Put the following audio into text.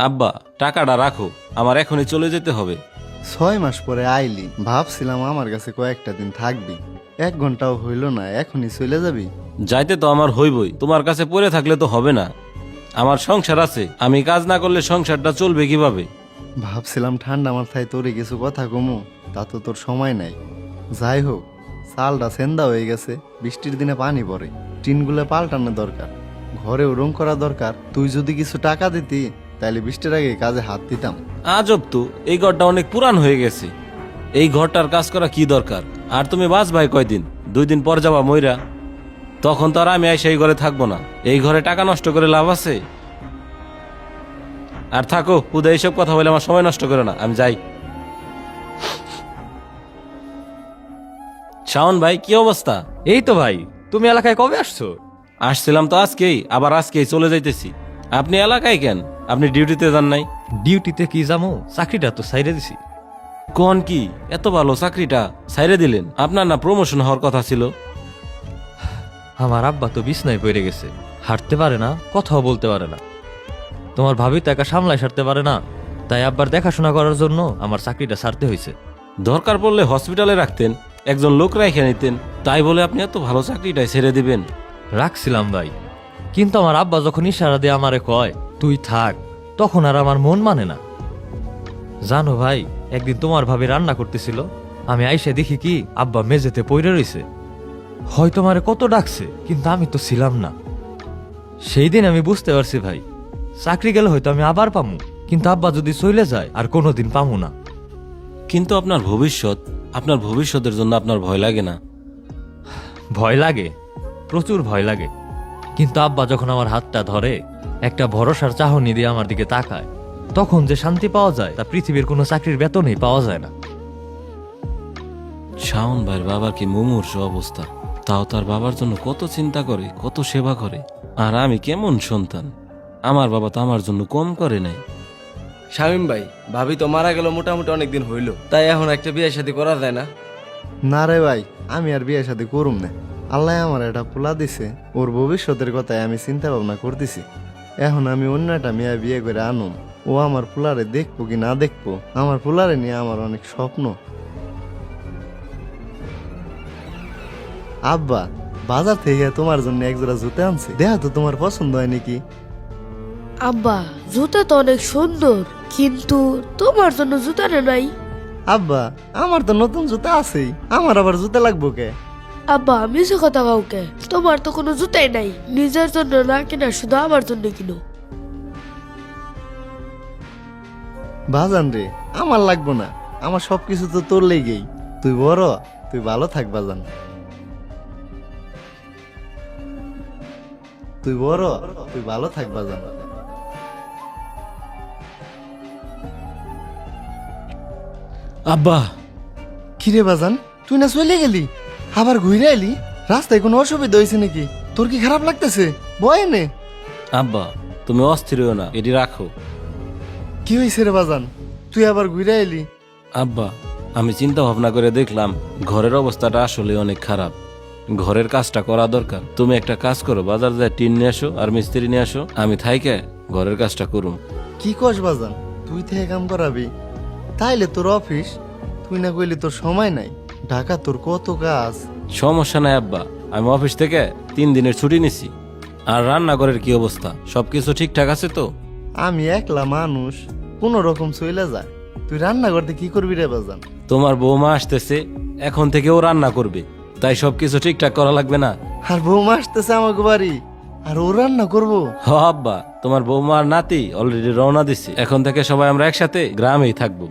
আব্বা, টাকাটা রাখো, আমার এখনই চলে যেতে হবে। 6 মাস পরে আইলি, ভাবছিলাম আমার কাছে কয়েকটা দিন থাকবি। 1 ঘন্টাও হইল না, এখনই চলে যাবি? যাইতে তো আমার হইবই, তোমার কাছে পড়ে থাকলে তো হবে না। আমার সংসার আছে, আমি কাজ না করলে সংসারটা চলবে কিভাবে? ভাবছিলাম ঠান্ডা মাথায় তোরে কিছু কথা কমু, তা তো তোর সময় নাই। যাই হোক, চালটা সেন্দা হয়ে গেছে, বৃষ্টির দিনে পানি পড়ে, টিনগুলো পাল্টানো দরকার, ঘরেও রং করা দরকার। তুই যদি কিছু টাকা দিতি তাহলে বৃষ্টির আগে কাজে হাত দিতাম। আজব তো, এই ঘরটা অনেক পুরান হয়ে গেছে, এই ঘরটার কাজ করা কি দরকার? আর তুমি বাস ভাই কয়দিন? 2 দিন পর যাবা মইরা, তখন তো আর আমি এসে এই ঘরে থাকবো না। এই ঘরে টাকা নষ্ট করে লাভ আছে? আর থাকো, হুদা এইসব কথা বলে আমার সময় নষ্ট করে না, আমি যাই। শাওন ভাই, কি অবস্থা? এই তো ভাই, তুমি এলাকায় কবে আসছো? আসছিলাম তো আজকেই, আবার আজকেই চলে যাইতেছি। আপনি এলাকায় কেন? আপনি ডিউটিতে যান নাই? ডিউটিতে কি যামো, চাকরিটা তো সাইরে দিছি। কোন কি এত ভালো চাকরিটা ছাইরে দিলেন? আপনার না প্রমোশন হওয়ার কথা ছিল? আমার আব্বা তো বিছনায় পড়ে গেছে, হাঁটতে পারে না, কথাও বলতে পারে না। তোমার ভাবি তো একা সামলায় সারতে পারে না, তাই আব্বার দেখাশোনা করার জন্য আমার চাকরিটা ছাড়তে হয়েছে। দরকার পড়লে হসপিটালে রাখতেন, একজন লোক রেখে নিতেন, তাই বলে আপনি এত ভালো চাকরিটাই ছেড়ে দিবেন? রাখছিলাম ভাই, কিন্তু আমার আব্বা যখন ইশারা দিয়ে আমারে কয় তুই থাক, তখন আর আমার মন মানে না। জানো ভাই, একদিন তোমার ভাবি রান্না করতেছিল, আমি আইসে দেখি কি আব্বা মেঝেতে পড়ে রইছে। হয়তো আমারে কত ডাকছে, কিন্তু আমি তো ছিলাম না। সেই দিন আমি বুঝতে পারছি ভাই, চাকরি গেলে হয়তো আমি আবার পামু, কিন্তু আব্বা যদি চলে যায় আর কোনোদিন পামু না। কিন্তু আপনার ভবিষ্যৎ, আপনার ভবিষ্যতের জন্য আপনার ভয় লাগে না? ভয় লাগে, প্রচুর ভয় লাগে, কিন্তু আব্বা যখন আমার হাতটা ধরে, একটা ভরসার চাহনি দিয়ে আমার দিকে তাকায়, তখন যে শান্তি পাওয়া যায় তা পৃথিবীর কোনো চাকরির বেতনেই পাওয়া যায় না। শাওন ভাইয়ের বাবার কি মুমূর্ষু অবস্থা, তাও তার বাবার জন্য কত চিন্তা করে, কত সেবা করে। আর আমি কেমন সন্তান, আমার বাবা তো আমার জন্য কম করে নাই। শামীম ভাই, ভাবি তো মারা গেল মোটামুটি অনেকদিন হইল, তাই এখন একটা বিয়ে শাদী করা যায় না? না রে ভাই, আমি আর বিয়ে শাদী করুম না। আল্লাহ আমার এটা পোলা দিছে, ওর ভবিষ্যতের কথাই আমি চিন্তা ভাবনা করতেছি। এখন আমি অন্য একটা মেয়ে বিয়ে করে আনুম, ও আমার পোলারে দেখবো কি না দেখবো, আমার পোলারে নিয়ে আমার অনেক স্বপ্ন। আব্বা, বাজার থেকে তোমার জন্য একজোড়া জুতা আনছে, দেখা তো তোমার পছন্দ হয় নাকি? আব্বা, জুতা তো অনেক সুন্দর, কিন্তু তোমার জন্য জুতা নাই। আব্বা, আমার তো নতুন জুতা আছেই, আমার আবার জুতা লাগবো কে? আব্বা, মিছে কথা কাউকে, তোমার তো কোনো জুতাই নাই, নিজের জন্য না কিনা শুধু আমার জন্য কিনো। বাজান রে, আমার লাগবো না, আমার সবকিছু তো তোর লেগেই। তুই বড়, তুই ভালো থাক বাজান। তুই বড়, তুই ভালো থাক বাজান। আব্বা, কিরে বাজান, তুই না চলে গেলি, আবার ঘুরে এলি? রাস্তায় কোনো অসুবিধা হয়েছে নাকি? তোর কি খারাপ লাগতেছে? বয় নে। আব্বা তুমি অস্থির হইও না, এটি রাখো। কি হয়েছে রে বাজান, তুই আবার ঘুরে এলি? আব্বা, আমি চিন্তা ভাবনা করে দেখলাম ঘরের অবস্থাটা আসলে অনেক খারাপ, ঘরের কাজটা করা দরকার। তুমি একটা কাজ করো, বাজার যায় টিন নিয়ে আসো আর মিস্ত্রি নিয়ে আসো, আমি থাইকে ঘরের কাজটা করুম। কি কস বাজান, তুই থেকে কাম করাবি? তাইলে তোর অফিস, তুই না কইলি তোর সময় নাই, ঢাকা তোর কত কাজ। সমস্যা নাই আব্বা, আমি অফিস থেকে 3 দিনের ছুটি নিছি। আর রান্নাঘরের কি অবস্থা, সবকিছু ঠিকঠাক আছে তো? আমি একলা মানুষ, কোন রকম চইলা যায়। তুই রান্না করতে কি করবি রে বাজান? তোমার বৌমা আসতেছে, এখন থেকে ও রান্না করবে, তাই সবকিছু ঠিকঠাক করা লাগবে না? আর বৌমা আসতেছে আমাকে বাড়ি, আর ও রান্না করবো? হ আব্বা, তোমার বৌমা আর নাতি অলরেডি রওনা দিচ্ছে, এখন থেকে সবাই আমরা একসাথে গ্রামেই থাকবো।